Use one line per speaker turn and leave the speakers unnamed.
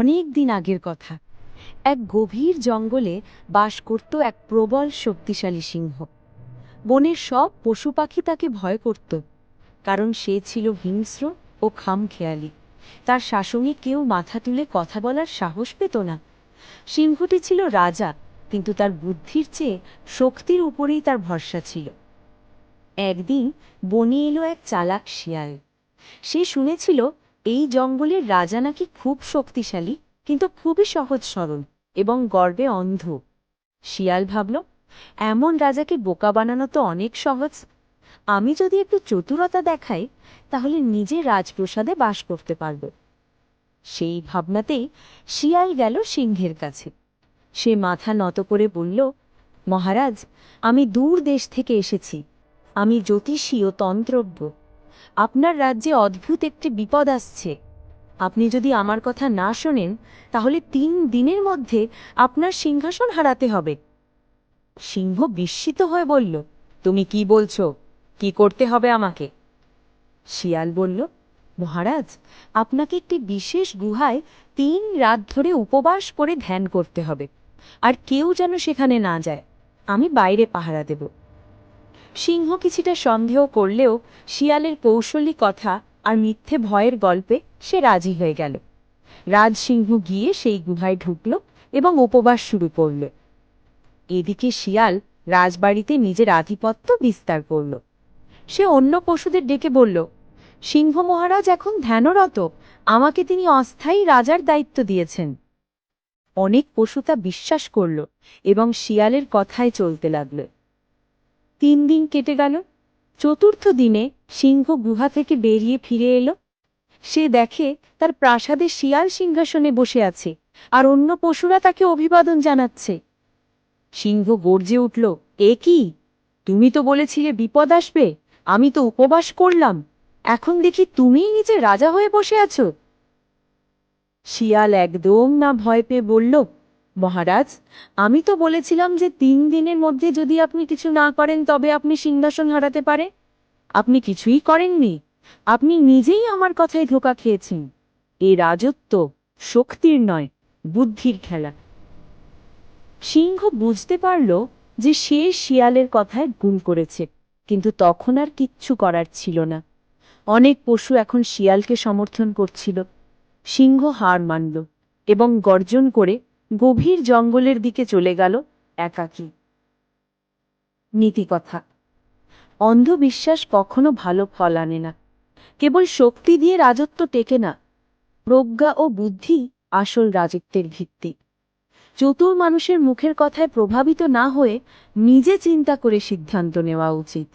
অনেক দিন আগের কথা। এক গভীর জঙ্গলে বাস করত এক প্রবল শক্তিশালী সিংহ। বনের সব পশু পাখি তাকে ভয় করত, কারণ সে ছিল হিংস্র ও খামখেয়ালি। তার শাসনে কেউ মাথা তুলে কথা বলার সাহস পেত না। সিংহটি ছিল রাজা, কিন্তু তার বুদ্ধির চেয়ে শক্তির উপরেই তার ভরসা ছিল। একদিন বনে এলো এক চালাক শিয়াল। সে শুনেছিল এই জঙ্গলের রাজা নাকি খুব শক্তিশালী, কিন্তু খুবই সহজ সরল এবং গর্বে অন্ধ। শিয়াল ভাবল, এমন রাজাকে বোকা বানানো তো অনেক সহজ। আমি যদি একটু চতুরতা দেখাই, তাহলে নিজে রাজপ্রাসাদে বাস করতে পারব। সেই ভাবনাতেই শিয়াল গেল সিংহের কাছে। সে মাথা নত করে বলল, মহারাজ, আমি দূর দেশ থেকে এসেছি। আমি জ্যোতিষী ও তন্ত্রজ্ঞ। আপনার রাজ্যে অদ্ভুত একটি বিপদ আসছে। আপনি যদি আমার কথা না শোনেন, তাহলে 3 দিনের মধ্যে আপনার সিংহাসন হারাতে হবে। সিংহ বিস্মিত হয়ে বলল, তুমি কি বলছো? কি করতে হবে আমাকে? শিয়াল বলল, মহারাজ, আপনাকে একটি বিশেষ গুহায় 3 রাত ধরে উপবাস করে ধ্যান করতে হবে, আর কেউ যেন সেখানে না যায়। আমি বাইরে পাহারা দেব। সিংহ কিছুটা সন্দেহ করলেও শিয়ালের কৌশলী কথা আর মিথ্যে ভয়ের গল্পে সে রাজি হয়ে গেল। রাজসিংহ গিয়ে সেই গুহায় ঢুকল এবং উপবাস শুরু করল। এদিকে শিয়াল রাজবাড়িতে নিজের আধিপত্য বিস্তার করল। সে অন্য পশুদের ডেকে বলল, সিংহ মহারাজ এখন ধ্যানরত, আমাকে তিনি অস্থায়ী রাজার দায়িত্ব দিয়েছেন। অনেক পশু তা বিশ্বাস করল এবং শিয়ালের কথায় চলতে লাগল। 3 দিন কেটে গেল। 4র্থ দিনে সিংহ গুহা থেকে বেরিয়ে ফিরে এলো। সে দেখে তার প্রাসাদে শিয়াল সিংহাসনে বসে আছে, আর অন্য পশুরা তাকে অভিবাদন জানাচ্ছে। সিংহ গর্জে উঠল, এ কি? তুমি তো বলেছিলে বিপদ আসবে। আমি তো উপবাস করলাম, এখন দেখি তুমিই নিজে রাজা হয়ে বসে আছো। শিয়াল একদম না ভয় পেয়ে বলল, মহারাজ, আমি তো বলেছিলাম যে 3 দিনের মধ্যে যদি আপনি কিছু না করেন তবে আপনি সিংহাসন হারাতে পারে। আপনি কিছুই করেননি। আপনি নিজেই আমার কথায় ধোঁকা খেয়েছেন। এই রাজত্ব শক্তির নয়, বুদ্ধির খেলা। সিংহ বুঝতে পারল যে সে শিয়ালের কথায় ভুল করেছে, কিন্তু তখন আর কিচ্ছু করার ছিল না। অনেক পশু এখন শিয়ালকে সমর্থন করছিল। সিংহ হার মানল এবং গর্জন করে গভীর জঙ্গলের দিকে চলে গেল একাকী। নীতিকথা: অন্ধবিশ্বাস কখনো ভালো ফল আনে না। কেবল শক্তি দিয়ে রাজত্ব টেকে না। প্রজ্ঞা ও বুদ্ধি আসল রাজত্বের ভিত্তি। চতুর মানুষের মুখের কথায় প্রভাবিত না হয়ে নিজে চিন্তা করে সিদ্ধান্ত নেওয়া উচিত।